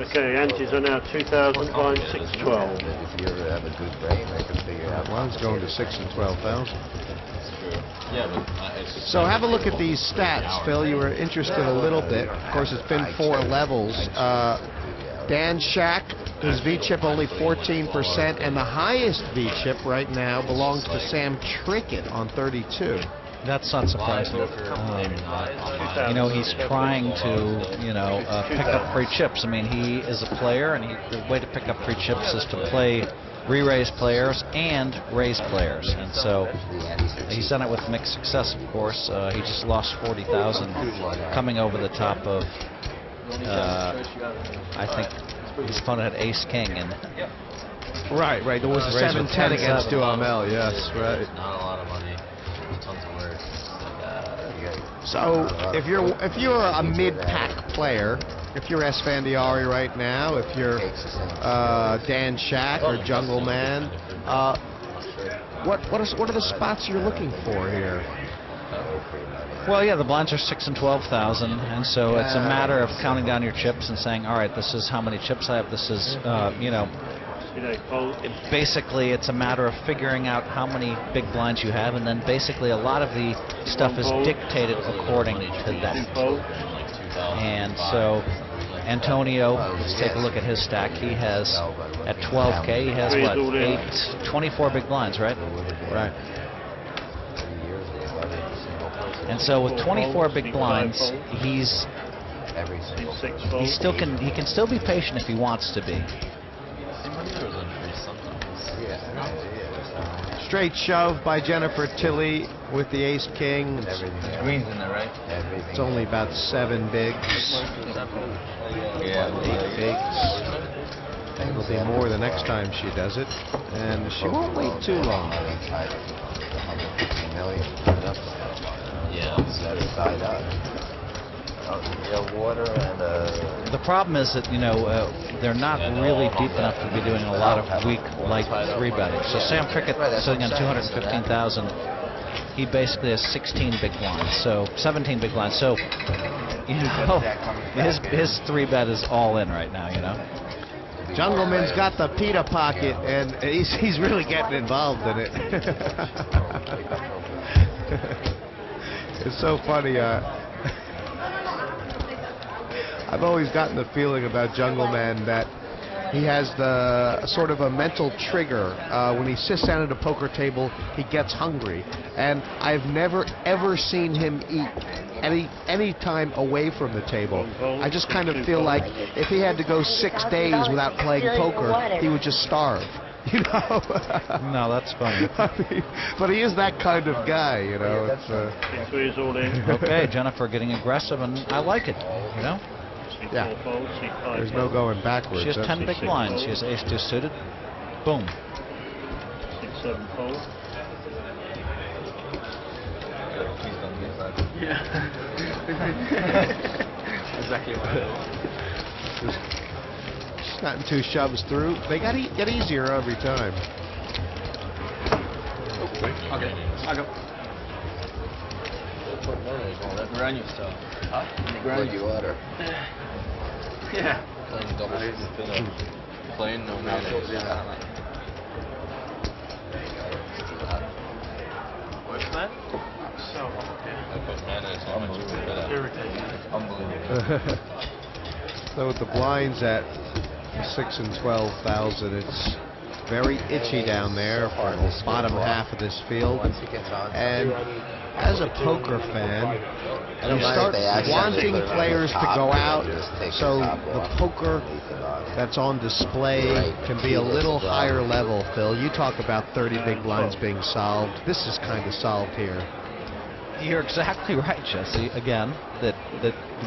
Okay, antes are now 2,000 blind 612. If you ever have a good brain, I can figure out. One's going to 6 and 12,000. Yeah, but it's just So have a look at these stats, Phil. You were interested a little bit. Of course, it's been 4 levels. Dan Shak, his V-chip only 14%, and the highest V-chip right now belongs to Sam Trickett on 32. That's not surprising. You know, he's trying to, pick up free chips. I mean, he is a player, and the way to pick up free chips is to play re-raise players and raise players. And so he's done it with mixed success, of course. He just lost 40,000 coming over the top of, I think his opponent had ace-king. And Right. There was a 7-10 against Duhamel, yes, right. not a lot of money. Tons of work. So if you're a mid-pack player, if you're Esfandiari right now, if you're Dan Shak or Jungle Man, what are the spots you're looking for here? well, yeah, the blinds are 6 and 12,000, and so it's a matter of counting down your chips and saying, all right, this is how many chips I have. This is, basically it's a matter of figuring out how many big blinds you have, and then basically a lot of the stuff is dictated according to that. And so Antonio, let's take a look at his stack. He has, at 12K, he has what, 24 big blinds, right? Right. And so with 24 big blinds, he can still be patient if he wants to be. Straight shove by Jennifer Tilly with the ace-king. Green's in there, right? It's only about 7 bigs. Yeah. 8 bigs. It'll be more the next time she does it. And she won't wait too long. Yeah. Water and The problem is that, they're not really deep enough to be doing a lot of weak, light 3-betting. So Sam Trickett sitting on 215,000. He basically has 16 big blinds, so 17 big blinds. So, his 3-bet is all in right now, Jungleman's got the pita pocket, and he's really getting involved in it. It's so funny. I've always gotten the feeling about Jungleman that he has the sort of a mental trigger. When he sits down at a poker table, he gets hungry. And I've never, ever seen him eat any time away from the table. I just kind of feel like if he had to go 6 days without playing poker, he would just starve. No, that's funny. But he is that kind of guy, Okay, Jennifer getting aggressive, and I like it, Yeah. There's no going backwards. She has 10 big blinds. She has ace-2 suited. Boom. 6-7 fold. Yeah. Exactly right. Just gotten 2 shoves through. They get easier every time. Okay, I'll go. Run your stuff. Huh? Grind you water. Yeah. Playing double spin. Playing no mayonnaise. What's that? So, okay. I put mayonnaise on my spin. Irritating. Unbelievable. So with the blinds at 6 and 12,000, it's very itchy down there for the bottom half of this field. And as a poker fan, you start wanting players to go out so the poker that's on display can be a little higher level, Phil. You talk about 30 big blinds being solved. This is kind of solved here. You're exactly right, Jesse. Again, that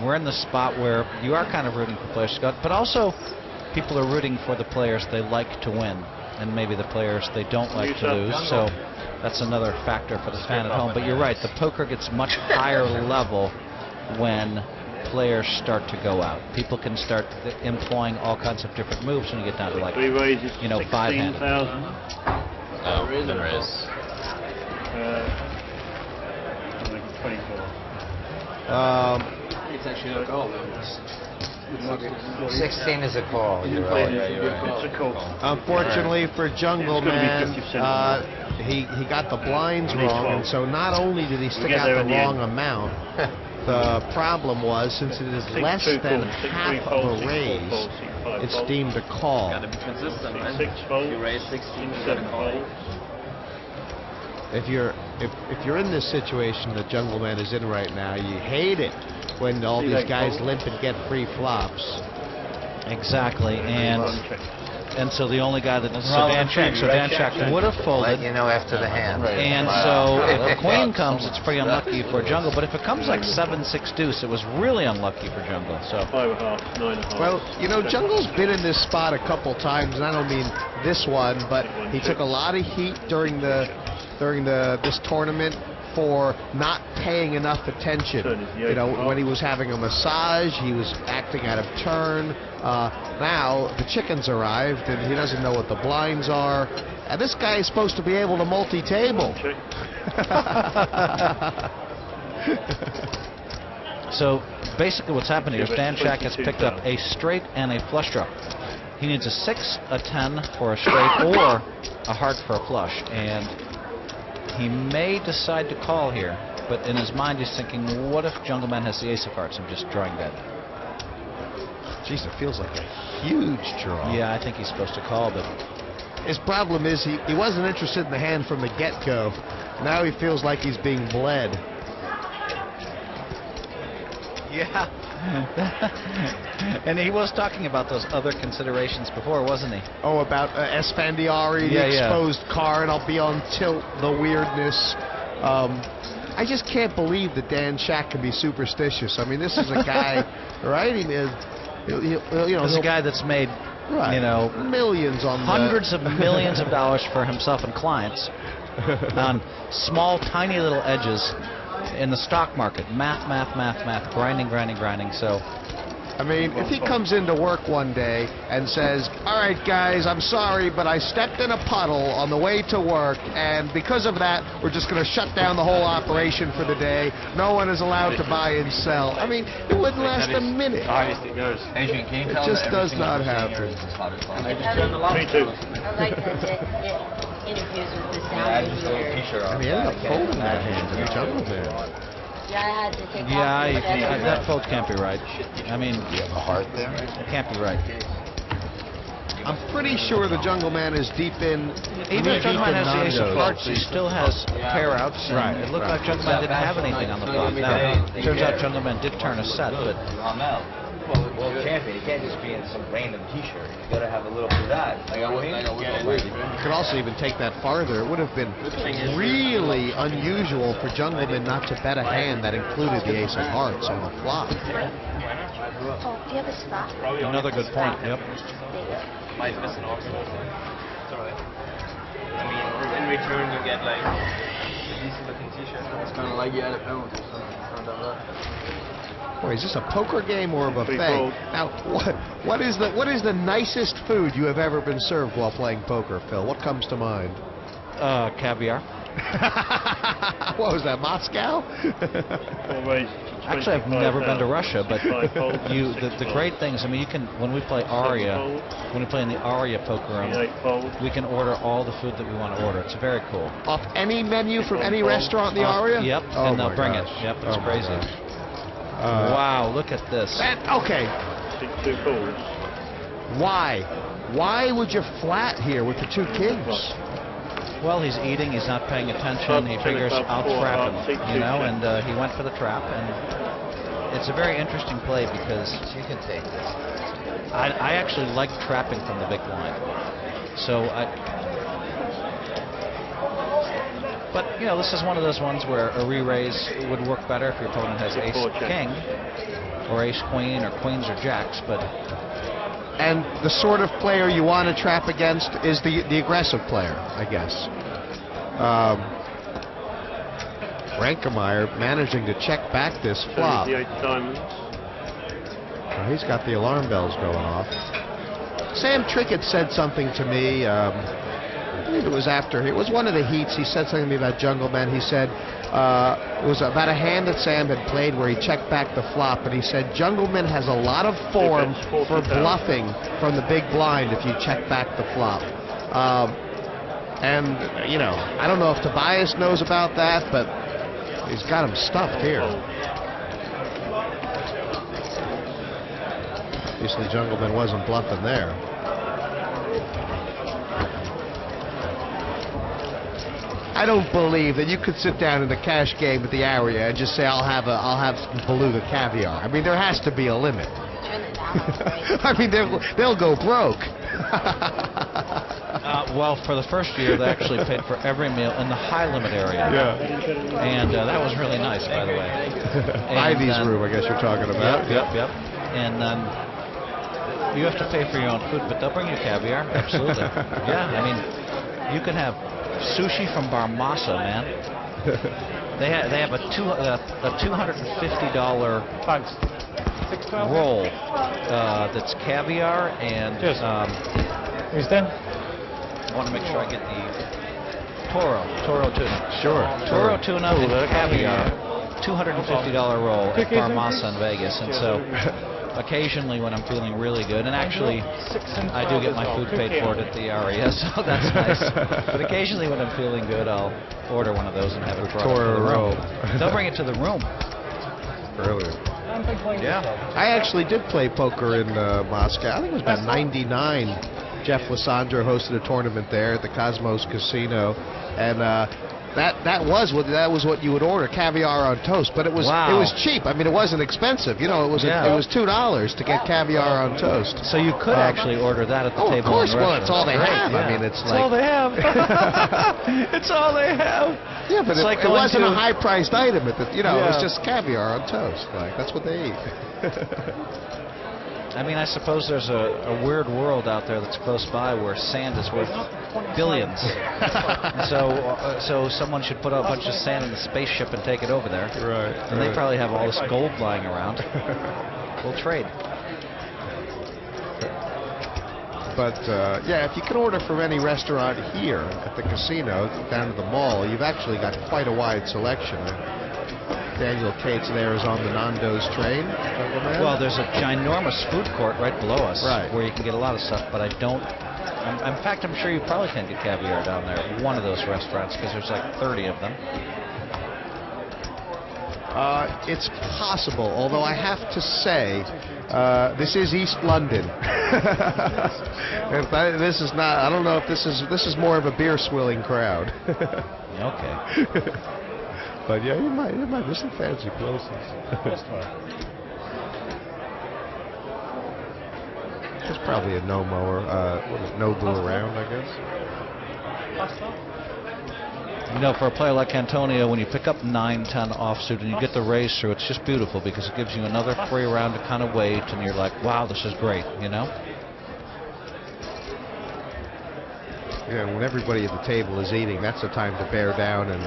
we're in the spot where you are kind of rooting for players to go, but also people are rooting for the players they like to win, and maybe the players they don't like to lose. So that's another factor for the fan at home. But you're right, the poker gets much higher level when players start to go out. People can start employing all kinds of different moves when you get down to like, 5-handed. Oh, there is. 24. It's actually a goal. 16 is a call. You're right. It's a call. Unfortunately for Jungle It's gonna be Man, 50% on he got the blinds Only wrong, 12. and so not only did he stick get out there the in the wrong end. amount, the problem was, since it is less Two than calls, 6, half 3 of folds, a 6, 4 raise, folds, 6, 5 it's folds, deemed a call. Gotta be consistent, man. 6 folds, You raise 16, 6, you 7 gotta call. folds. If you're in this situation that Jungle Man is in right now, you hate it when all these guys limp and get free flops. Exactly, and so the only guy that Wrong Dan check, Shak would have Let folded. you know after the hand. And so if the queen comes, it's pretty unlucky for Jungle. But if it comes like 7-6 deuce, it was really unlucky for Jungle. So 5.5, 9.5. Well, you know, Jungle's been in this spot a couple times, and I don't mean this one, but he took a lot of heat during this tournament for not paying enough attention. You know, when he was having a massage, he was acting out of turn. Now the chickens arrived, and he doesn't know what the blinds are. And this guy is supposed to be able to multi-table. So basically what's happened here is Dan Shak has picked up a straight and a flush draw. He needs a 6, a 10 for a straight, or a heart for a flush. And he may decide to call here, but in his mind he's thinking, what if Jungle Man has the ace of hearts? I'm just drawing dead. Jeez, it feels like a huge draw. Yeah, I think he's supposed to call, but his problem is he wasn't interested in the hand from the get-go. Now he feels like he's being bled. yeah. And he was talking about those other considerations before, wasn't he? Oh, about Esfandiari, the exposed card, I'll be on tilt, the weirdness. I just can't believe that Dan Shak can be superstitious. I mean, this is a guy, right? He is, you know, This is a guy that's made, right, you know, millions on hundreds of millions of dollars for himself and clients on small, tiny little edges in the stock market. Math, grinding. So, I mean, if he comes into work one day and says, all right, guys, I'm sorry, but I stepped in a puddle on the way to work, and because of that, we're just going to shut down the whole operation for the day. No one is allowed to buy and sell. I mean, it wouldn't last a minute. Adrian, can you It just does not happen. Me too. I like the interviews with the sound engineer. I mean, he ended up folding that hand in the Jungle Man. Yeah, I had to take that fold can't be right. I mean, You have a heart there? it can't be right. I'm pretty sure the Jungle Man is deep in. Even if Jungle Man has the ace of hearts, he still has pair outs. Right, It looked right. like Jungle Man didn't have anything on the flop. Now, turns out Jungle Man did turn a set, but Well, champion, you can't just be in some random T-shirt. You gotta have a little pizzazz. You could also even take that farther. It would have been really unusual for Jungle Man not to bet a hand that included the ace of hearts on the flop. Oh, do you have a spot? another good point. Yep. Mine's missing also. It's alright. I mean, in return you get like a decent looking T-shirt. It's kind of like you had a penalty or something. Boy, is this a poker game or a buffet? fold. Now, what is the nicest food you have ever been served while playing poker, Phil? What comes to mind? Caviar. What was that, Moscow? Always Actually, I've never been to Russia, but 5 folds, the great things. I mean, you can when we play Aria, when we play in the Aria poker room, 8 folds. we can order all the food that we want to order. It's very cool. Off any menu from any restaurant in the Aria? Yep, Oh and they'll my bring gosh. it. Yep, it's Oh my crazy. gosh. Wow, look at this. Okay, 2 folds. why? Why would you flat here with the 2 kings? Well, he's eating, he's not paying attention, he figures I'll trap him, you know, and he went for the trap, and it's a very interesting play because You can take this. I actually like trapping from the big blind. So but you know, this is one of those ones where a re-raise would work better if your opponent has ace king or ace queen or queens or jacks, but And the sort of player you want to trap against is the aggressive player, I guess. Reinkemeier managing to check back this flop. 78 diamonds. He's got the alarm bells going off. Sam Trickett said something to me. believe it was after. It was one of the heats. He said something to me about Jungleman. He said it was about a hand that Sam had played where he checked back the flop, and he said Jungleman has a lot of form for bluffing from the big blind if you check back the flop. And, you know, I don't know if Tobias knows about that, but he's got him stuffed here. Obviously, Jungleman wasn't bluffing there. I don't believe that you could sit down in a cash game at the area and just say, I'll have some beluga caviar. I mean, there has to be a limit. I mean, they'll go broke. Well, for the first year, they actually paid for every meal in the high-limit area. Yeah. And that was really nice, by the way. Ivy's room, I guess you're talking about. Yep. And you have to pay for your own food, but they'll bring you caviar. Absolutely. Yeah, I mean, you can have sushi from Barmasa, man. They have a $250 roll that's caviar and Who's then? I want to make sure I get the Toro tuna. Sure. Toro tuna and caviar, $250 roll at Barmasa in Vegas, and so occasionally when I'm feeling really good, and actually I do get my food paid for it at the area, so that's nice. But occasionally when I'm feeling good, I'll order one of those and have it brought to the room. They'll bring it to the room. Brilliant. Yeah. I actually did play poker in Moscow. I think it was about '99. Jeff Lissandro hosted a tournament there at the Cosmos Casino, and that was what you would order, caviar on toast. But it was cheap. I mean, it wasn't expensive. You know, it was $2 to get caviar on toast. So you could actually order that at the table. Of course, in the well, it's all they have. Yeah. I mean, it's all they have. It's all they have. Yeah, but it wasn't a high-priced item. It was just caviar on toast. Like that's what they eat. I mean, I suppose there's a weird world out there that's close by where sand is worth billions. So someone should put a bunch of sand in the spaceship and take it over there. Right. And they probably have all this gold lying around. We'll trade. But, yeah, if you can order from any restaurant here at the casino down to the mall, you've actually got quite a wide selection. Daniel Cates there is on the Nando's train. Well, there's a ginormous food court right below us where you can get a lot of stuff, but I don't. In fact, I'm sure you probably can get caviar down there at one of those restaurants because there's like 30 of them. It's possible, although I have to say, this is East London. This is not. I don't know if this is more of a beer swilling crowd. Okay. But yeah, you might. There's some fancy places. There's probably a no mower, Nobu around, I guess. You know, for a player like Antonio, when you pick up 9-10 offsuit and you get the raise through, it's just beautiful because it gives you another free round to kind of wait, and you're like, wow, this is great, you know? Yeah, when everybody at the table is eating, that's the time to bear down and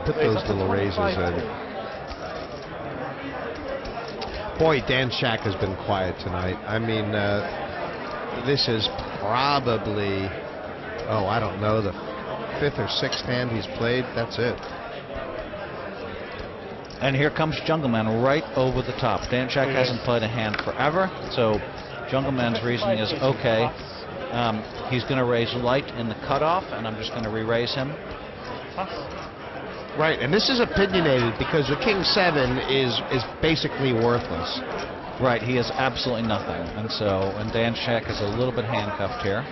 put those little raises in. Boy, Dan Shak has been quiet tonight. I mean, this is probably, I don't know, the 5th or 6th hand he's played. That's it. And here comes Jungleman right over the top. Dan Shak hasn't played a hand forever, so Jungleman's reasoning is, okay, he's going to raise light in the cutoff, and I'm just going to re-raise him. Right, and this is opinionated because the King 7 is basically worthless. Right, he has absolutely nothing, and Dan Shak is a little bit handcuffed here.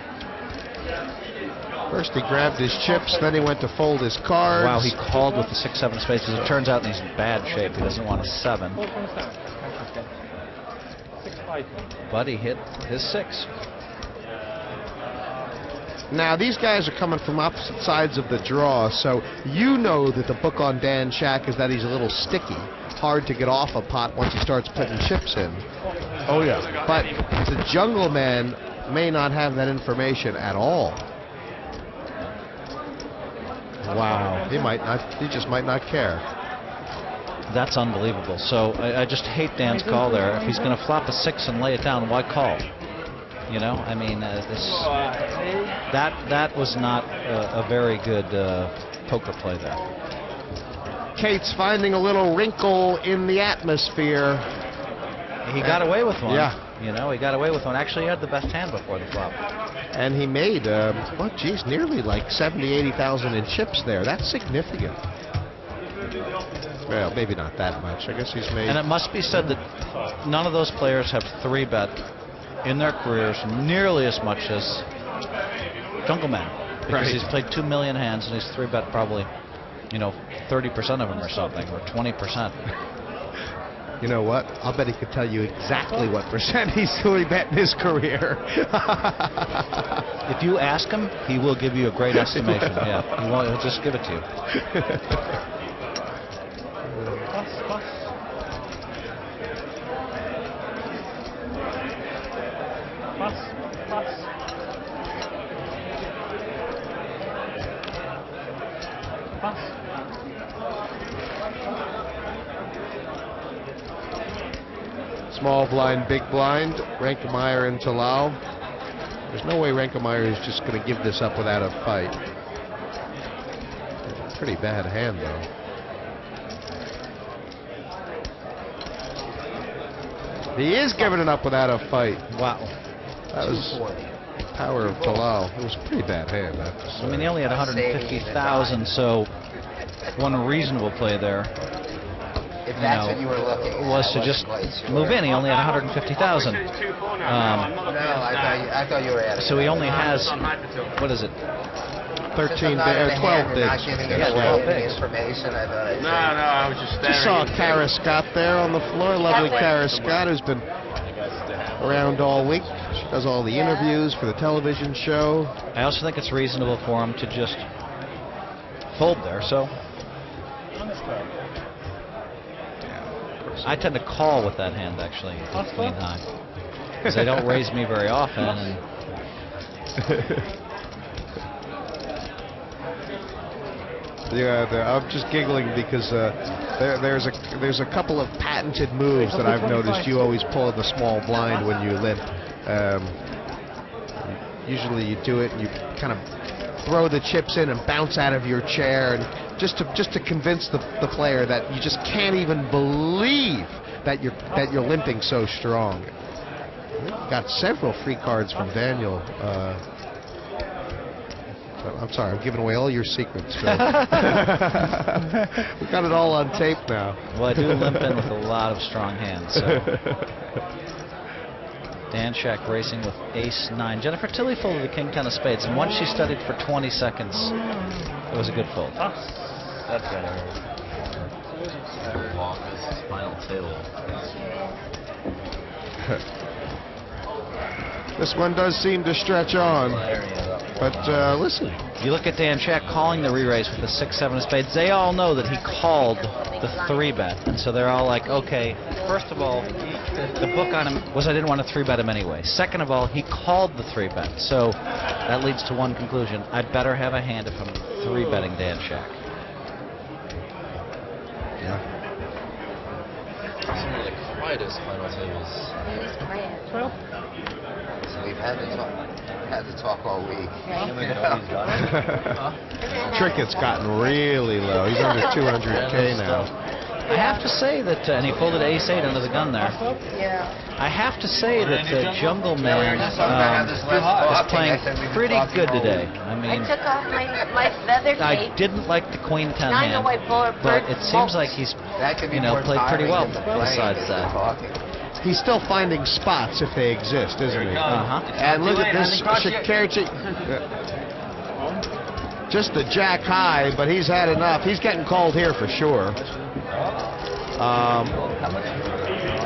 First he grabbed his chips, then he went to fold his cards. Wow, he called with the 6-7 spaces. It turns out he's in bad shape. He doesn't want a 7. But he hit his 6. Now, these guys are coming from opposite sides of the draw, so you know that the book on Dan Shak is that he's a little sticky. Hard to get off a pot once he starts putting chips in. Oh, yeah. But the Jungleman may not have that information at all. Wow. He just might not care. That's unbelievable. So I just hate Dan's call there. If he's going to flop a 6 and lay it down, why call? You know, I mean, that was not a very good poker play there. Kate's finding a little wrinkle in the atmosphere. He got away with one. Yeah. You know, he got away with one. Actually, he had the best hand before the flop. And he made, nearly like 70, 80,000 in chips there. That's significant. Well, maybe not that much. I guess he's made. And it must be said that none of those players have 3-bet in their careers nearly as much as Jungle Man. Because he's played 2 million hands and he's 3-bet probably, 30% of them or something, or 20%. You know what? I'll bet he could tell you exactly what percent he's 3-bet in his career. If you ask him, he will give you a great estimation. Yeah, he'll just give it to you. Small blind, big blind. Reinkemeier and Talal. There's no way Reinkemeier is just going to give this up without a fight. Pretty bad hand, though. He is giving it up without a fight. Wow. That was power of Talal. It was a pretty bad hand, I have to say. I mean, he only had 150,000, so one reasonable play there. If that's what you were looking at, was to just move in. He only had 150,000. No, I thought you were at it. So he only has, what is it? 13 bigs, 12 bigs. Not giving Yeah, 12 bigs. information. I thought I I was just Just saw Kara Scott there on the floor. Lovely Kara Scott, who's been around all week. She does all the interviews for the television show. I also think it's reasonable for him to just fold there. So I tend to call with that hand, actually, with queen high, because they don't raise me very often. And yeah, I'm just giggling because there's a couple of patented moves that I've noticed you always pull in the small blind when you limp. Usually you do it and you kind of throw the chips in and bounce out of your chair, and just to convince the player that you just can't even believe that you're limping so strong. Got several free cards from Daniel. I'm sorry, I'm giving away all your secrets, Phil. We've got it all on tape now. Well, I do limp in with a lot of strong hands. So. Dan Shak racing with ace-9. Jennifer Tilly folded the king-10 of spades, and once she studied for 20 seconds, it was a good fold. That's better. final table. This one does seem to stretch on. But listen. You look at Dan Shak calling the re-raise with the 6-7 of spades. They all know that he called the 3-bet. And so they're all like, okay, first of all, the book on him was I didn't want to 3-bet him anyway. Second of all, he called the 3-bet. So that leads to one conclusion. I'd better have a hand if I'm 3-betting Dan Shak. Yeah. Some of the quietest final tables. Well, So we've had to talk all week. Trickett's gotten really low. He's under 200K now. I have to say that, and he folded ace-8 under the gun there. yeah. I have to say that Jungle Man is Talking, playing I said we'd be pretty talking good all today. week. I I mean, took off my feather I cape. didn't like the Queen 10 I know hand, I pull her but bird it seems smokes. like he's, That could be more played pretty well tiring than the besides playing, that. talking. He's still finding spots if they exist, isn't he? Uh-huh. And look at this Shakerchi. Just a jack high, but he's had enough. He's getting called here for sure.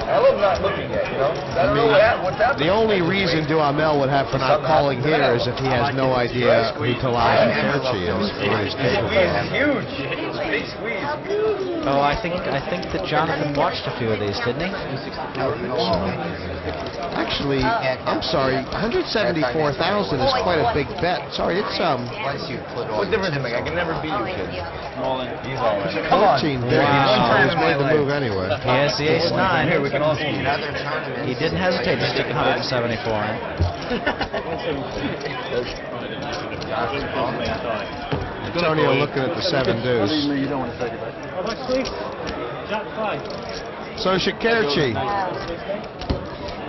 I love not looking at, you know? I don't know what's happening. The only reason Duhamel would have for not calling here is if he has no idea who Talal and Shakerchi is. Squeeze is huge. It's a big squeeze. Oh, I think that Jonathan watched a few of these, didn't he? Actually, I'm sorry, 174,000 is quite a big bet. Sorry, it's Once you put all What difference does it make? I can never beat you, kid. Small in. He's all in. 14 big. Wow. He's made the move anyway. He has the ace-9. Here, we can all see. Another tournament. He didn't hesitate to stick 174 in. Antonio looking at the 7 deuce. So Shakerchi.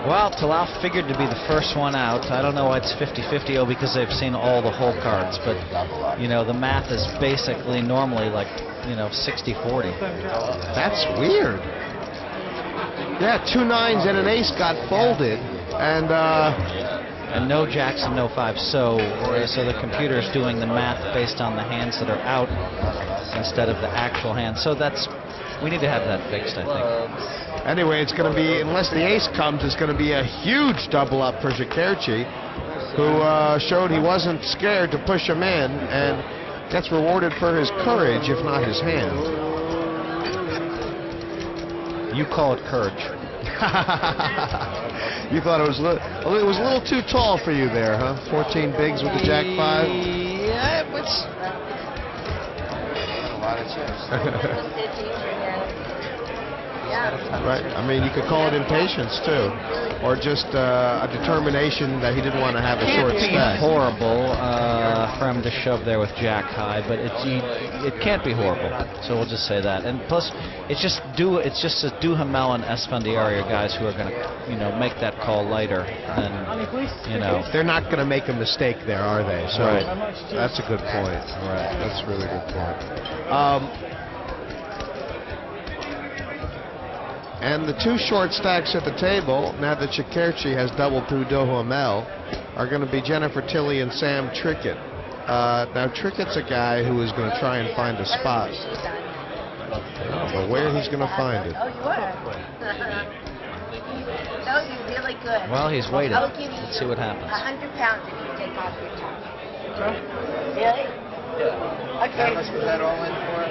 Well, Talal figured to be the first one out. I don't know why it's 50-50. Oh, because they've seen all the whole cards. But, you know, the math is basically normally like, you know, 60-40. That's weird. Yeah, 2 9s and an ace got folded. And no jacks and no fives. So the computer's doing the math based on the hands that are out instead of the actual hands. So we need to have that fixed, I think. Anyway, it's going to be, unless the ace comes, it's going to be a huge double up for Shakerchi, who showed he wasn't scared to push him in and gets rewarded for his courage, if not his hand. You call it courage. You thought it was a little too tall for you there, huh? 14 bigs with the jack 5. Yeah, it's A lot of chips. Right. I mean, you could call it impatience too, or just a determination that he didn't want to have a short can't be stack. horrible for him to shove there with jack high, but it can't be horrible. So we'll just say that. And plus, it's just a Duhamel and Esfandiari are guys who are going to, you know, make that call lighter. And you know, they're not going to make a mistake there, are they? So right. That's a good point. Right. That's a really good point. And the 2 short stacks at the table, now that Shakerchi has doubled through Duhamel, are going to be Jennifer Tilly and Sam Trickett. Now, Trickett's a guy who is going to try and find a spot. But where he's going to find it. Oh, you are. No, you're really good. Well, he's waiting. I'll give you Let's see what happens. 100 pounds if you take off your top. Really? Yeah. Okay. How much was that all in for?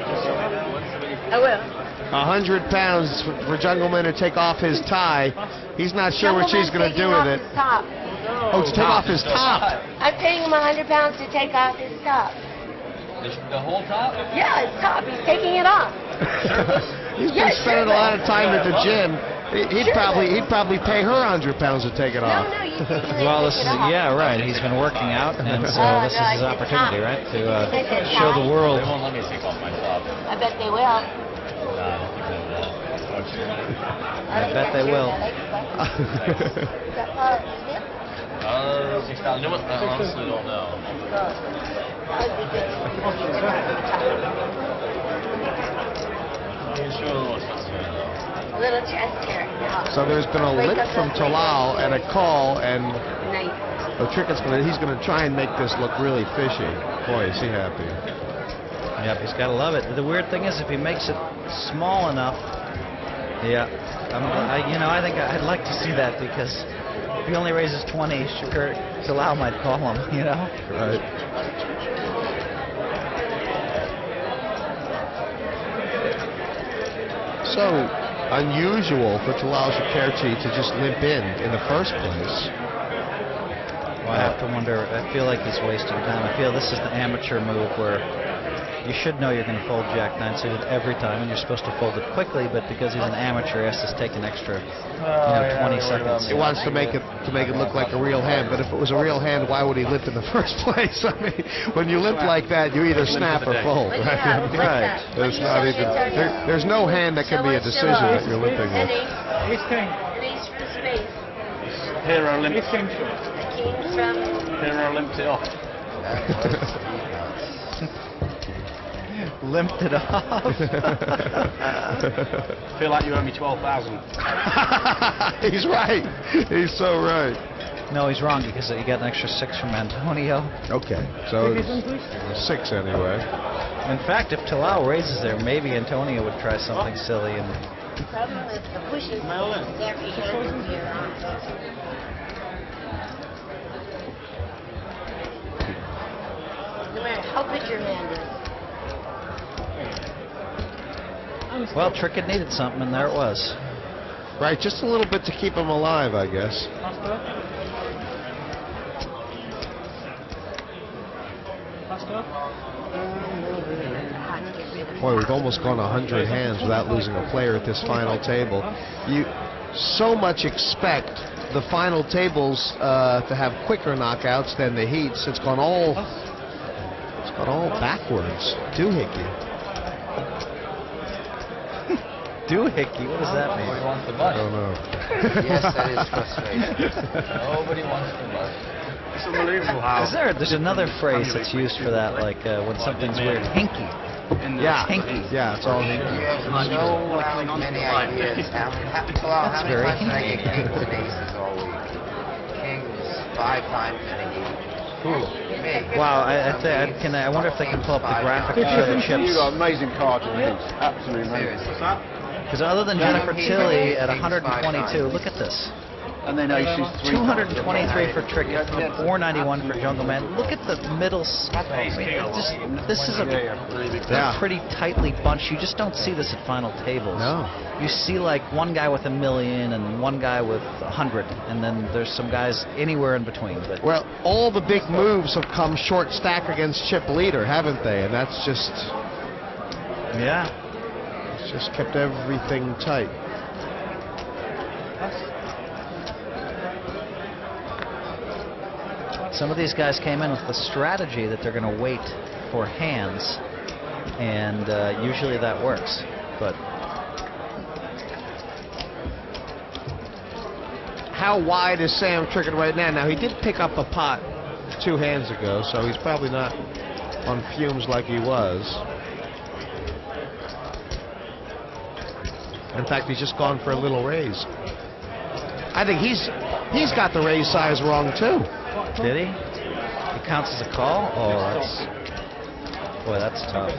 I will. 100 pounds for Jungleman to take off his tie. He's not sure what she's going to do with it. Top. Oh, to take off his top. I'm paying him 100 pounds to take off his top. The whole top? Yeah, his top. He's taking it off. He's been spending a lot of time at the gym. He'd probably pay her 100 pounds to take it off. No, you take it. Well, this is right. He's been working out, and so this is his opportunity, right, to show the world. They won't let me take off my top. I bet they will. I bet they will. You know what? I honestly don't know. A little chest hair. So there's been a lift from Talal and a call, and Trickett's he's going to try and make this look really fishy. Boy, is he happy. Yep, he's got to love it. The weird thing is, if he makes it small enough, yeah, I think I'd like to see that, because if he only raises 20, Talal might call him, you know? Right. So unusual for Talal Shakerchi to just limp in the first place. Well, I have to wonder, I feel like he's wasting time. I feel this is the amateur move where you should know you're going to fold Jack 9 suited every time, and you're supposed to fold it quickly, but because he's an amateur, he has to take an extra 20 seconds. He wants to make it look like a real hand, but if it was a real hand, why would he limp in the first place? I mean, when you limp like that, you either snap or fold, right? Right. There's no hand that can be a decision that you're limping with. An ace for space. Hero limp. A king from... Hero limped it off. Limped it off. I feel like you owe me 12,000. He's right. He's so right. No, he's wrong, because you got an extra 6 from Antonio. Okay, so it's 6 anyway. In fact, if Talal raises there, maybe Antonio would try something silly. And The problem with the pushes is every hand is here. No matter how good your hand is. well, Trickett needed something, and there it was. Right, just a little bit to keep him alive, I guess. Boy, we've almost gone 100 hands without losing a player at this final table. You so much expect the final tables to have quicker knockouts than the heats. It's gone all backwards. Doohickey. Doohickey, what does that mean? Nobody wants the I mush. don't know. Yes, that is frustrating. Nobody wants the mush. It's unbelievable how. There's another phrase that's used for that, like when something's weird. Hinky. Yeah, Hinky. yeah, it's all You hinky. have so many ideas. How many very times did I get hinky. kings and aces all week? Kings 5 times in a heat. Me. Wow, I wonder if they can pull up the graphic to show the chips. You got amazing cards in these. Absolutely amazing. Seriously. Because other than Jennifer Tilly at 122, look at this. And then aces 223 for Trickett, 491 for Jungle Man. Look at the middle. I mean, this is a pretty tightly bunched. You just don't see this at final tables. No. You see like one guy with 1 million and one guy with 100, and then there's some guys anywhere in between. But Well, all the big moves have come short stack against chip leader, haven't they? And that's just it's just kept everything tight. some of these guys came in with the strategy that they're going to wait for hands, and usually that works. But how wide is Sam Trickett right now? Now, he did pick up a pot 2 hands ago, so he's probably not on fumes like he was. In fact, he's just gone for a little raise. I think he's got the raise size wrong too. did he? It counts as a call? Oh, that's tough.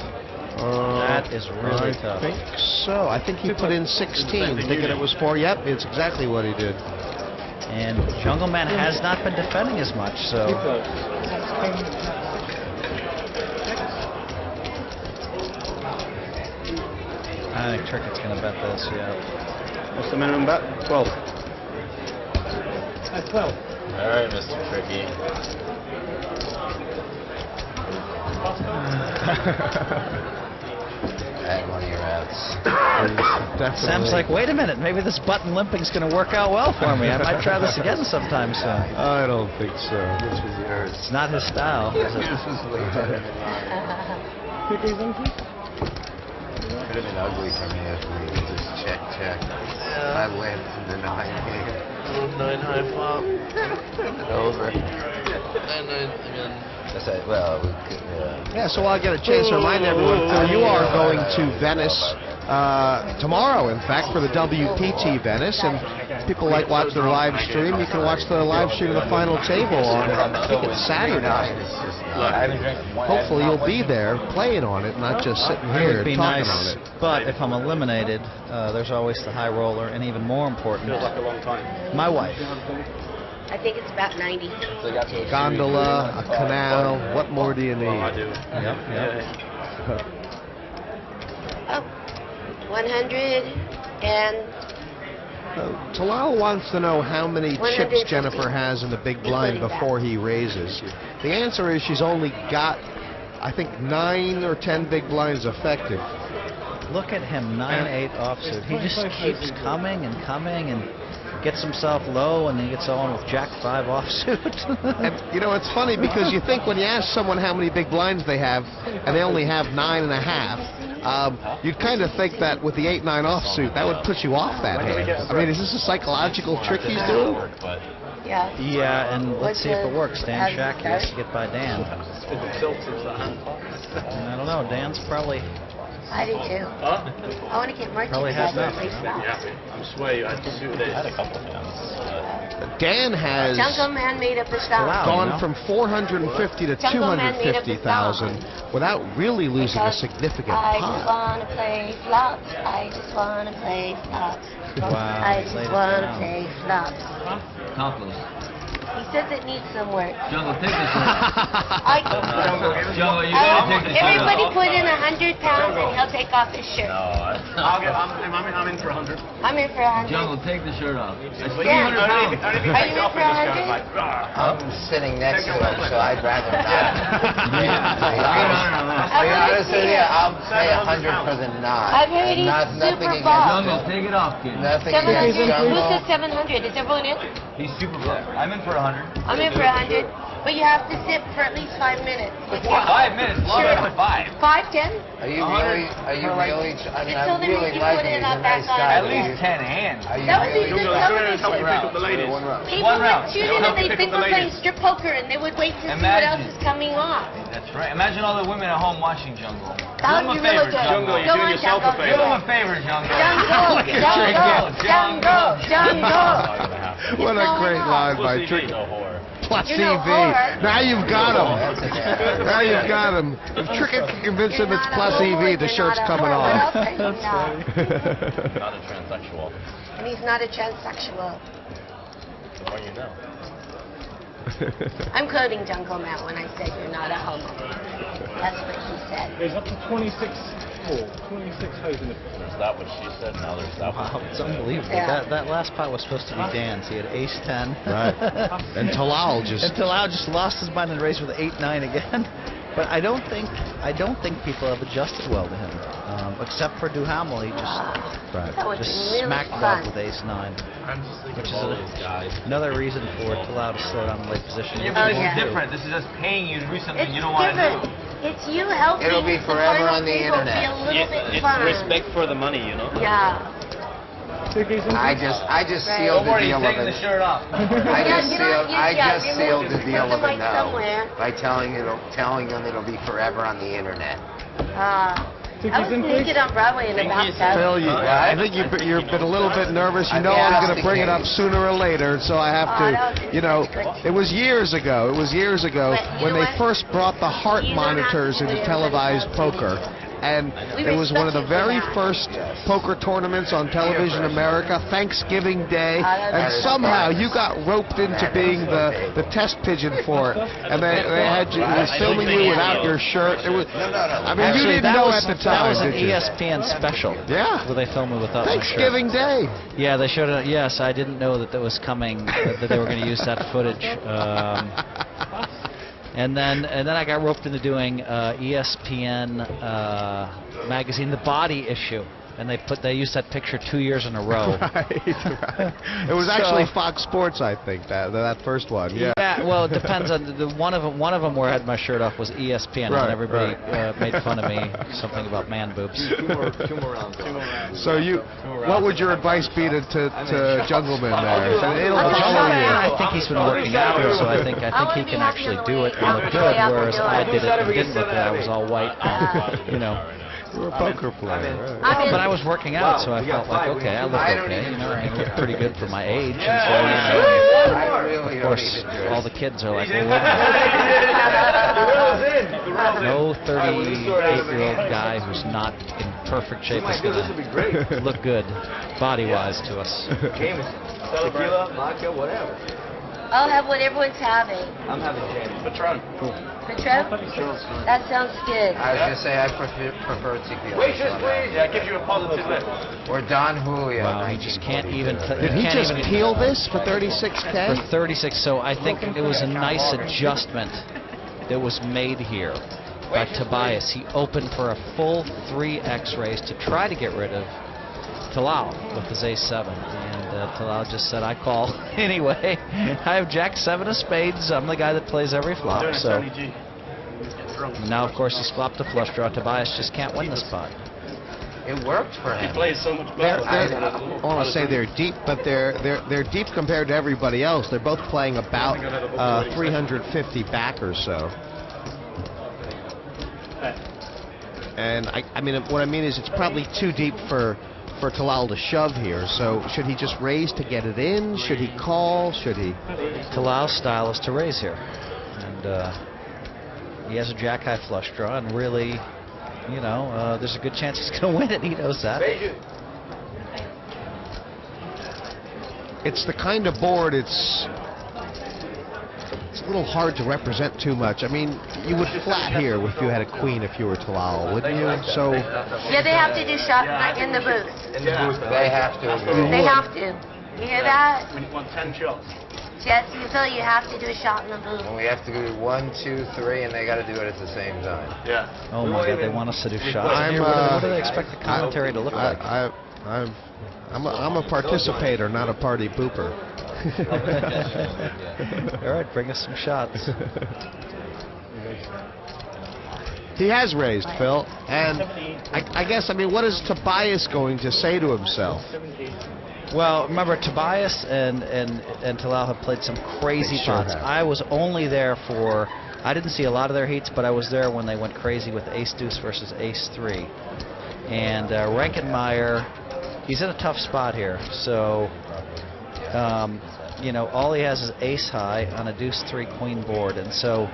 That is really tough. I think so. I think he put in 16, thinking it was 4. Yep, it's exactly what he did. And Jungle Man has not been defending as much, so. I think Trickett's going to bet this, yeah. What's the minimum bet? 12. At 12. All right, Mr. Tricky. Add one of your outs. Sam's like, wait a minute, maybe this button limping's going to work out well for me. I might try this again sometime soon. I don't think so. This was yours. It's not his style, is it? This was way better than mine. Could have been ugly for me if we just check. I went in the 9 game. 9 high flop. Over. 9. That's it. Well, we could, Yeah, so I'll get a chance to remind everyone, Phil, you are going to Venice tomorrow, in fact, for the WPT Venice, and people like watch their live stream. You can watch the live stream of the final table on, I think it's Saturday. Hopefully you'll be there playing on it, not just sitting It here would be talking nice, on it. but if I'm eliminated, there's always the high roller, and even more important, Feels like a long time. my wife. I think it's about 90. Gondola, a canal, what more do you need? Well, I do. Yep. Oh, 100 and Talal wants to know how many chips 150. Jennifer has in the big blind before he raises. The answer is she's only got, I think, 9 or 10 big blinds effective. Look at him, 9-8 offsuit. He just keeps coming and coming and gets himself low, and then he gets on with Jack 5 offsuit. And, you know, it's funny because you think when you ask someone how many big blinds they have, and they only have 9.5, you'd kind of think that with the 8-9 offsuit, that would put you off that hand. I mean, is this a psychological trick he's doing? yeah. Yeah, and let's see if it works. Dan Shak, he has to get by Dan. I don't know, Dan's probably... I do too. I want to get merchandise. Probably has enough. Yeah, I'm swear I had a couple of hands. Dan has Jungle Man made up a style. Wow. gone you know? from 450 to Jungle Man made up a 250,000 without really losing a Because significant I just pot. want to play flops. I just want to play flops. Wow, I he laid just it want to down. play flops. Compliments. He says it needs some work. Jungle, take this one. Jungle, you I gotta take this shirt everybody off. put in 100 pounds and he'll take off his shirt. I'm in for 100. I'm in for 100. Jungle, take the shirt off. That's 300 Yeah. pounds. Are you in for 100? I'm sitting next to him, so I'd rather not. Honestly, I'll pay 100 for the knot. I've heard he's Nothing super against buff. Jungle, take it off, kid. Nothing 700? against Who Jungle. said 700? Is everyone in? He's super buff. I'm in for 100. I'm in for 100. But you have to sit for at least 5 minutes. With your 5 minutes? Long Sure. for 5. 5, 10? Are you really? I mean, Just I told him really you like put him. He's it a up back nice on. guy. At least 10 hands. Are you That would be really? good television. People One round. would tune in and they think we're playing strip poker and they would wait to see what else is coming off. That's right. Imagine all the women at home watching Jungle. That Do would them be a really favor, good. Jungle. Go on, Jungle. Do them a favor, Jungle. Jungle, Jungle. What a great line by Trickett. Plus You're no EV. whore. Now you've got him. That's a Now you've got him. If Trickett can convince him it's plus EV, the shirt's coming off. Not a transsexual. And he's not a transsexual. The more you know. I'm quoting Jungle Matt when I said you're not a homo. That's what he said. There's up to 26 hoes in the There's that what she said, now there's that Wow, what it's unbelievable. Yeah. That last pot was supposed to be Dan's. He had ace 10. Right. And Talal just... And Talal just lost his mind and raised with 8-9 again. But I don't think people have adjusted well to him, except for Duhamel. He Right. That was just really smacked it fun. up with ace 9. I'm just thinking Which of all is those guys. another reason for Talal to slow down the late position. Yeah, Oh, but this yeah. is different. This is us paying you to do something It's you don't want to different. do. It's you helping It'll be the forever final on the people internet. be a little bit It's fun. respect for the money, you know? Yeah. I just Right. sealed the Don't worry, deal he's of taking the it. shirt off. I just sealed the deal of Put the it mic now somewhere. by telling them it'll be forever on the internet. I was naked on Broadway in a bathtub. Phil, I think you've been a little bit nervous. You know I'm going to bring it up sooner or later, so I have to, you know, it was years ago. It was years ago when they first brought the heart monitors into televised poker. And it was one of the very first poker tournaments on Television America, Thanksgiving Day, and somehow you got roped into being the test pigeon for it. And they had you, it was filming you without your shirt. It was, I mean, you didn't know at the time, That was an did you? ESPN special. Yeah. Where they filmed me without my shirt. Thanksgiving Day. Yeah, they showed it. Yes, I didn't know that was coming, that they were going to use that footage. And then I got roped into doing ESPN magazine, the Body issue, and they used that picture 2 years in a row. Right. It was actually Fox Sports, I think, that first one. Yeah. Yeah, well, it depends on one of them where I had my shirt off was ESPN, Right, and everybody right. Made fun of me, something about man boobs. Two more rounds. So what would your advice be to Jungleman there? It'll follow you. I think he's been working out, so I think he can actually do it and look good, whereas I did it and didn't look good. I was all white, you know. You're a poker player, right? But I was working out, so I felt like, okay, I look okay. You know, I look pretty good for my age. And so, of course, all the kids are like, well, no 38-year-old guy who's not in perfect shape is going to look good body-wise to us. Tequila, vodka, whatever. I'll have what everyone's having. I'm having James. Patron. Patron? That sounds good. I was going to say I prefer tequila. Waitress, please. Yeah, give you a positive lift. Or Don Julio. Wow, he just can't even. Did he just peel this for 36K? For 36, so I think it was a nice adjustment that was made here by Tobias. He opened for a full 3x raise to try to get rid of Talal with his ace-7, and Talal just said, I call anyway. I have jack-7 of spades. I'm the guy that plays every flop. So now, of course, he's flopped a flush draw. Tobias just can't win the spot. It worked for him. He plays so much better. I want to say they're deep, but they're deep compared to everybody else. They're both playing about 350 back or so. And I mean, what I mean is, it's probably too deep for Talal to shove here. So should he just raise to get it in? Should he call? Should he? Talal's style is to raise here, and he has a jack-high flush draw, and really, you know, there's a good chance he's going to win it. He knows that. It's the kind of board. it's a little hard to represent too much. I mean, you would flat here if you had a queen if you were Talal, wouldn't you? So Yeah, they have to do shot in the booth. In the booth, they have to. They have to. You hear that? We want 10 shots. Jess, you feel you have to do a shot in the booth. And we have to do 1, 2, 3, and they got to do it at the same time. Yeah. Oh my God, they want us to do shots here. What do they expect the commentary to look like? I'm a participator, not a party pooper. All right, bring us some shots. He has raised, Phil, and I guess, I mean, what is Tobias going to say to himself? Well, remember, Tobias and Talal have played some crazy They sure pots. have. I was only there for, I didn't see a lot of their heats, but I was there when they went crazy with ace-deuce versus ace-3. And Reinkemeier, he's in a tough spot here. So, you know, all he has is ace-high on a deuce-3 queen board. And so,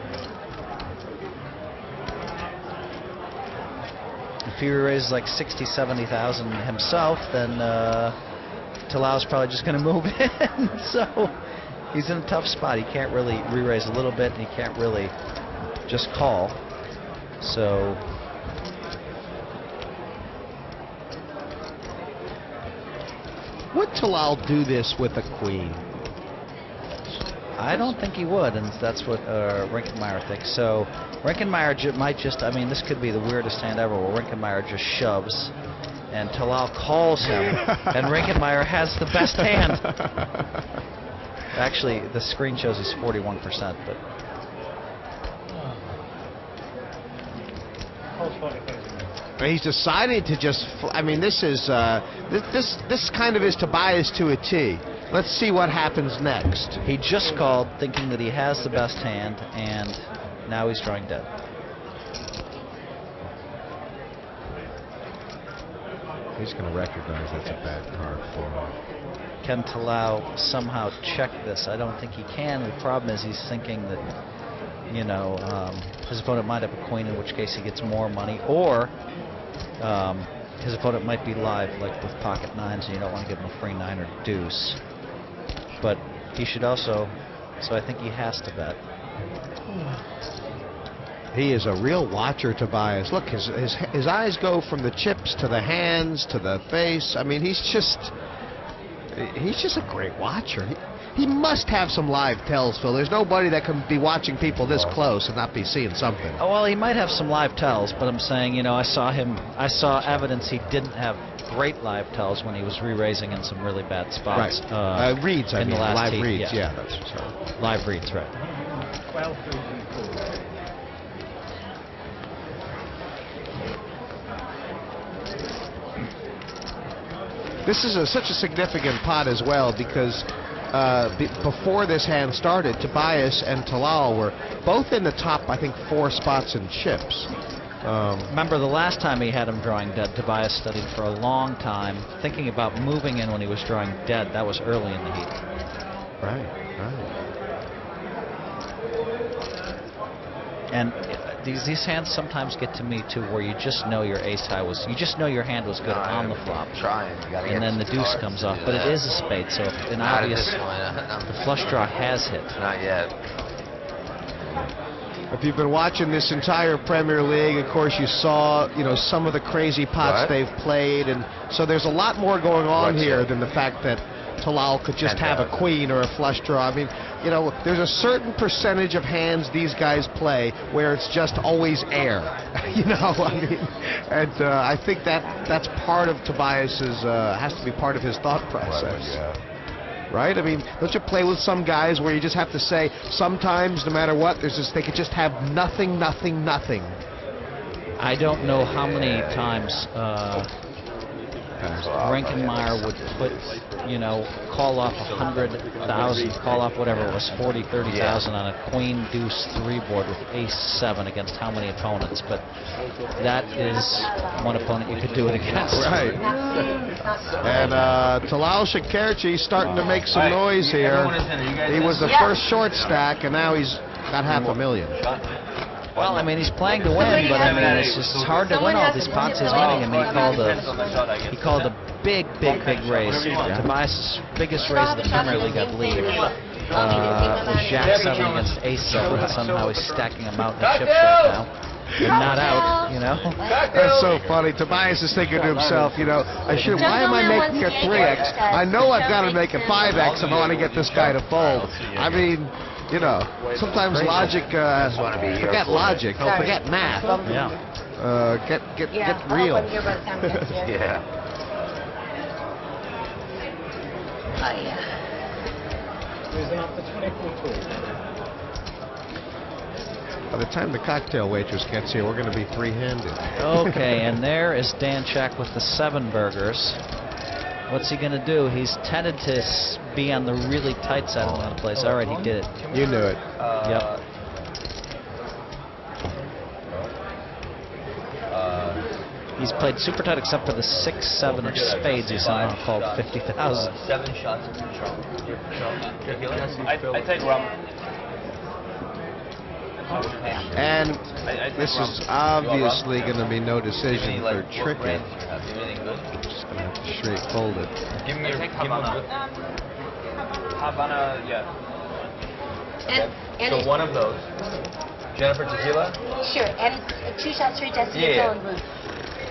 if he raises like 60, 70,000 himself, then Talal's probably just going to move in. So he's in a tough spot. He can't really re-raise a little bit, and he can't really just call. So would Talal do this with a queen? I don't think he would, and that's what Reinkemeier thinks. So Reinkemeier might just, I mean, this could be the weirdest hand ever, where Reinkemeier just shoves, and Talal calls him, and Reinkemeier has the best hand. Actually, the screen shows he's 41%, but... He's decided to just, I mean, this is, this kind of is Tobias to a T. Let's see what happens next. He just called thinking that he has the best hand, and now he's drawing dead. He's going to recognize that's a bad card for him. Can Talal somehow check this? I don't think he can. The problem is he's thinking that, you know, his opponent might have a queen, in which case he gets more money, or his opponent might be live, like with pocket nines, and you don't want to give him a free 9 or deuce. But he should also, so I think he has to bet. He is a real watcher, Tobias. Look, his eyes go from the chips to the hands to the face. I mean, he's just a great watcher. He must have some live tells, Phil. There's nobody that can be watching people this close and not be seeing something. Oh, well, he might have some live tells, but I'm saying, you know, I saw evidence he didn't have great live tells when he was re-raising in some really bad spots. Right. Reads, I in mean, the last live heat, reads, yeah. that's so. Live reads, right. 12, 3, 4. This is such a significant pot as well, because before this hand started, Tobias and Talal were both in the top, I think, 4 spots in chips. Remember the last time he had him drawing dead, Tobias studied for a long time, thinking about moving in when he was drawing dead. That was early in the heat. Right. And these hands sometimes get to me too, where you just know your ace high was, you just know your hand was good on the flop, and then the deuce comes off. But it is a spade, so an obvious, the flush draw has hit. Not yet. If you've been watching this entire Premier League, of course, you saw, you know, some of the crazy pots they've played, and so there's a lot more going on here than the fact that Talal could just have a queen or a flush draw. I mean, you know, there's a certain percentage of hands these guys play where it's just always air. You know, I mean, and I think that's part of Tobias's, has to be part of his thought process. Right? I mean, don't you play with some guys where you just have to say, sometimes, no matter what, there's just, they could just have nothing, nothing, nothing. I don't know how many times Reinkemeier would put, you know, call off 100,000, call off whatever it was, 40, 30,000 on a queen deuce 3 board with ace-7 against how many opponents? But that is one opponent you could do it against. Right. And Talal Shakerchi starting to make some noise here. He was the first short stack, and now he's got $500,000. Well, I mean, he's playing to win, but I mean, it's just hard to win all these pots he's winning. I mean, he called a big raise. Tobias' biggest raise of the Premier League, I believe. Jack 7 against Ace 7, and somehow he's stacking them out in the chips right now. And not out, you know. That's so funny. Tobias is thinking to himself, you know, why am I making a 3x? I know I've got to make a 5x if I want to get this guy to fold. I mean, you know, sometimes logic, forget logic, forget math. Yeah. Get real. Yeah. Oh, yeah. Raising up to 24-2. By the time the cocktail waitress gets here, we're going to be three-handed. Okay, and there is Dan Shak with the 7 burgers. What's he going to do? He's tended to be on the really tight side of the place. All right, he did it. You knew it. Yep. He's played super tight except for the 6-7 of spades. He somehow called 50,000. 7 shots of Patron. I take rum. And this is obviously going to be no decision for Trickett. Just going to have to straight fold it. Give me a Havana. Havana, yeah. And So one of those. Jennifer tequila? sure, and 2 shots for Jessica Yeah. and Booth.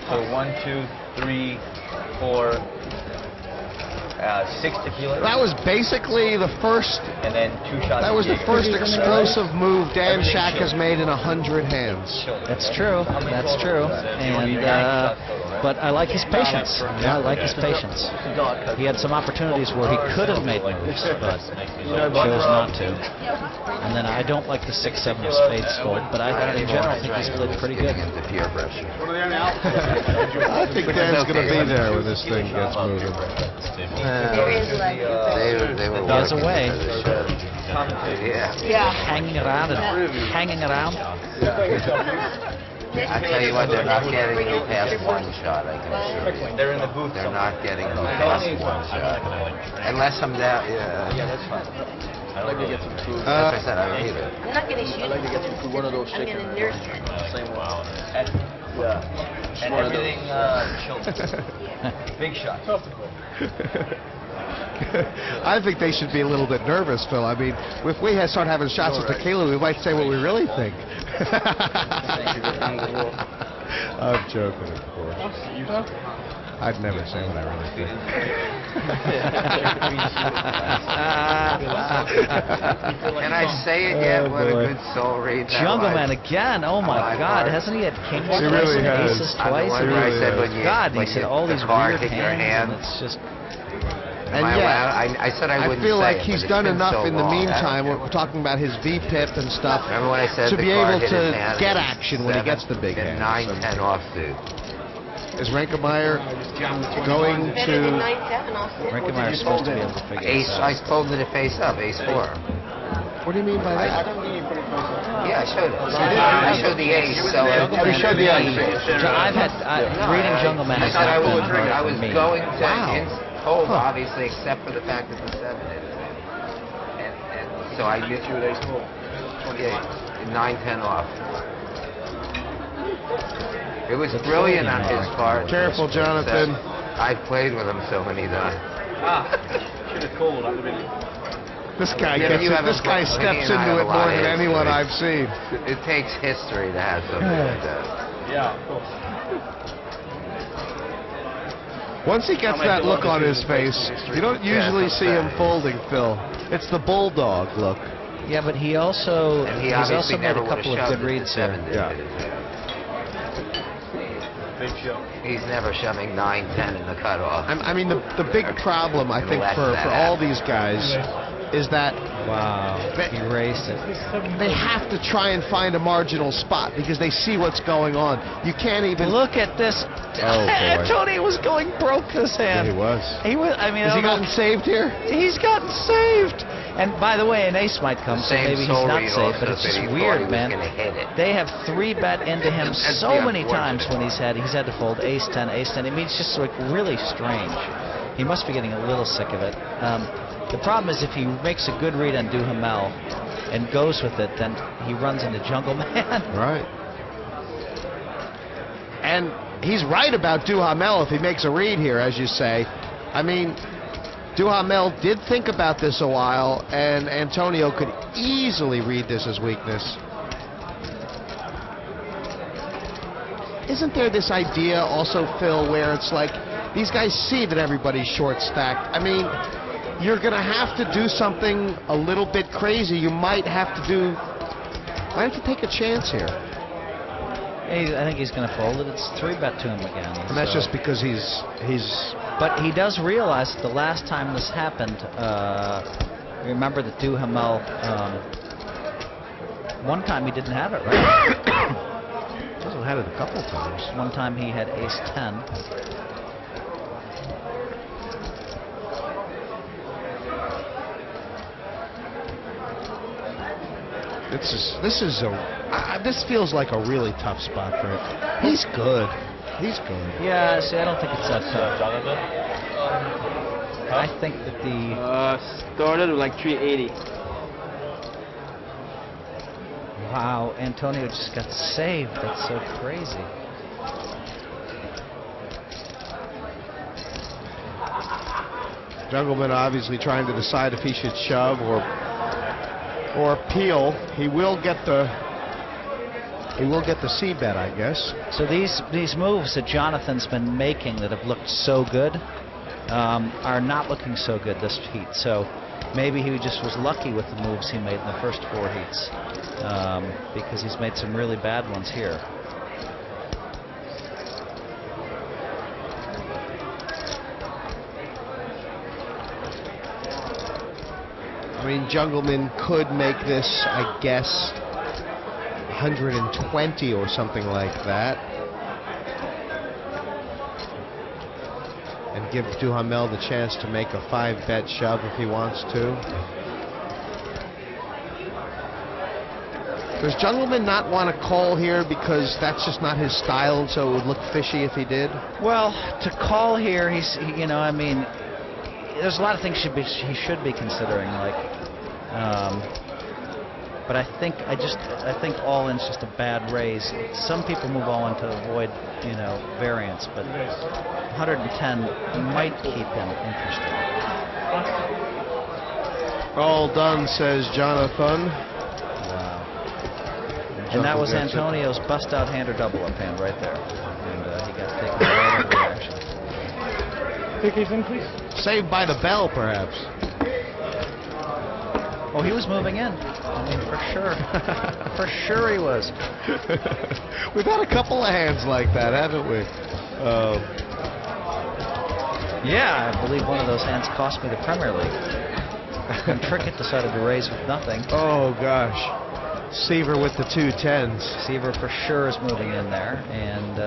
So 1, 2, 3, 4, 6 tequila. That was basically the first. And then 2 shots. That was the of first Jaeger. explosive move Dan Shak has made in 100 hands. That's true. That's true. And but I like his patience. Yeah, I like his patience. He had some opportunities where he could have made moves, but chose not to. And then I don't like the 6-7 of spades fold, but I in general think he's played pretty good. Into peer pressure. I think Dan's going to be there when this thing gets moving. There is like They were He has a working way. together. Yeah. Hanging around and hanging around. I tell you what, they're not getting you past 1 shot, I can assure you. They're in the booth. They're not getting you past 1 shot. Unless I'm down, yeah. That's fine. I like to get some food. Like I said, I don't either. I'm not going to shoot. I like to get some food, one of those I'm chicken. going to nurse it. Same one. And everything chilled. Big shot. I think they should be a little bit nervous, Phil. I mean, if we start having shots of tequila, we might say what we really think. I'm joking, of course. I'd never say what I really think. Can I say again what a good soul read that Jungle was? Man again. Oh my God! Hasn't he had kings He twice really and has. aces I'm the twice? one where I said when you, God, when he said you, all the these card weird hit your hands, hand. and it's just. And Am I yet, allowed? I said I I wouldn't feel say like it, he's but it's done been enough so in the long. meantime. We're talking about his V-pip and stuff Remember when I said to the be card able hit his to hand? get action when he gets the big Get hand. 9-10 offsuit. Is Reinkemeier going Better than to? 9-7 off. Reinkemeyer's supposed to be able to figure Ace, this I out. folded it face up, ace 4. What do you mean by that? Yeah, I showed it. I showed the ace. So You showed the ace. I've had reading Jungle Man I has said I not was, been hard I for was me. going to Wow. fold, obviously, except for the fact that the 7 hit his hand. And so I get you at ace 4. 9-10 off. It was brilliant on his part. Careful, Jonathan. I've played with him so many times. Should have called. That would have been. This guy Yeah, gets you it. haven't This guy played- steps he and I into have it a lot more of than anyone history. I've seen. It takes history to have something like that. Yeah, of course. Once he gets that look on his face, you don't usually see him folding, Phil. It's the bulldog look. Yeah, but he also And he he's also obviously made never a would have couple of shoved good it to reads here. 7 did Yeah. hit his hand. Big shot. He's never shoving 9-10 in the cutoff. I mean, the big problem, I think, for all these guys is that Wow, he raced it. they have to try and find a marginal spot because they see what's going on. You can't even... Look at this. Oh, boy. Tony was going broke this hand. He was. He was. I mean, Has I he don't know. gotten saved here? He's gotten saved. And by the way, an ace might come, so Same maybe he's soul not read safe. also But it's said just he thought he weird, was man. gonna hit it. They have 3-bet into him That's so the many unfortunate times when he's had to fold ace 10, ace 10. I mean, it's just like really strange. He must be getting a little sick of it. The problem is if he makes a good read on Duhamel and goes with it, then he runs into Jungle Man. Right. And he's right about Duhamel if he makes a read here, as you say. I mean, Duhamel did think about this a while, and Antonio could easily read this as weakness. Isn't there this idea also, Phil, where it's like these guys see that everybody's short stacked? I mean, you're going to have to do something a little bit crazy. You might have to take a chance here. I think he's going to fold it. It's 3-bet to him again. And that's just because he's. But he does realize that the last time this happened, remember that Duhamel, one time he didn't have it, right? Hasn't had it a couple times. One time he had ace-10. This feels like a really tough spot for him. He's good. He's good. Yeah, see, I don't think it's that tough. I think that Started with like 380. Wow, Antonio just got saved. That's so crazy. Jungleman obviously trying to decide if he should shove or peel. He will get the C bet, I guess. So these moves that Jonathan's been making that have looked so good are not looking so good this heat. So maybe he just was lucky with the moves he made in the first 4 heats, because he's made some really bad ones here. I mean, Jungleman could make this, I guess, 120 or something like that, and give Duhamel the chance to make a 5-bet shove if he wants to. Does Jungleman not want to call here because that's just not his style, so it would look fishy if he did? Well, to call here, I mean, there's a lot of things he should be considering, like, but I think all in's just a bad raise. Some people move all in to avoid, variance, but 110 might keep him interested. All done, says Jonathan. Wow. And that was Antonio's bust-out hand or double-up hand right there. And he got taken right over the action. Take these in, please. Saved by the bell, perhaps. Oh, he was moving in. I mean, for sure. For sure he was. We've had a couple of hands like that, haven't we? Yeah, I believe one of those hands cost me the Premier League. And Trickett decided to raise with nothing. Oh, gosh. Seaver with the 2 10s. Seaver for sure is moving in there. And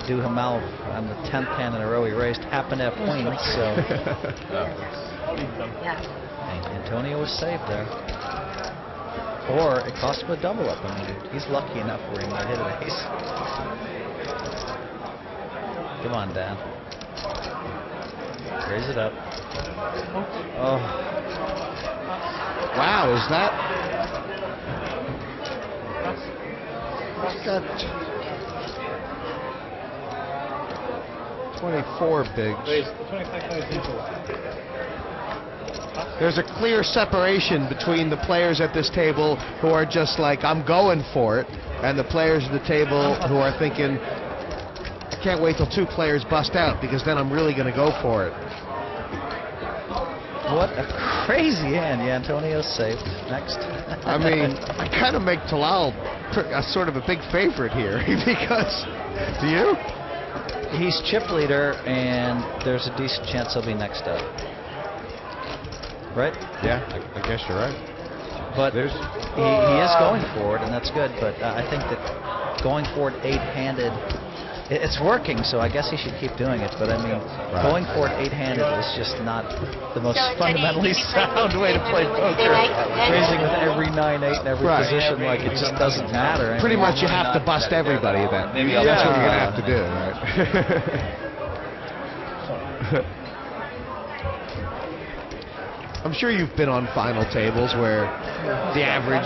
Duhamel on the 10th hand in a row he raised happened to have queens, so. Yeah. Antonio was saved there. Or it cost him a double up. I mean, he's lucky enough where he might hit an ace. Come on, Dan. Raise it up. Oh. Wow, is that? What's that? 24 bigs. There's a clear separation between the players at this table who are just like, I'm going for it, and the players at the table who are thinking, I can't wait till 2 players bust out because then I'm really going to go for it. What a crazy hand. Yeah, Antonio's saved. Next. I mean, I kind of make Talal a sort of a big favorite here because, do you? He's chip leader, and there's a decent chance he'll be next up. Right? Yeah, I guess you're right. But he is going for it, and that's good. But I think that going for it 8-handed, it's working, so I guess he should keep doing it. But I mean, going for it 8-handed is just not the most fundamentally sound way to play poker. Raising with every 9-8 in every position, like it just doesn't matter. Pretty much you have to bust everybody then. That's what you're going to have to do, right? I'm sure you've been on final tables where the average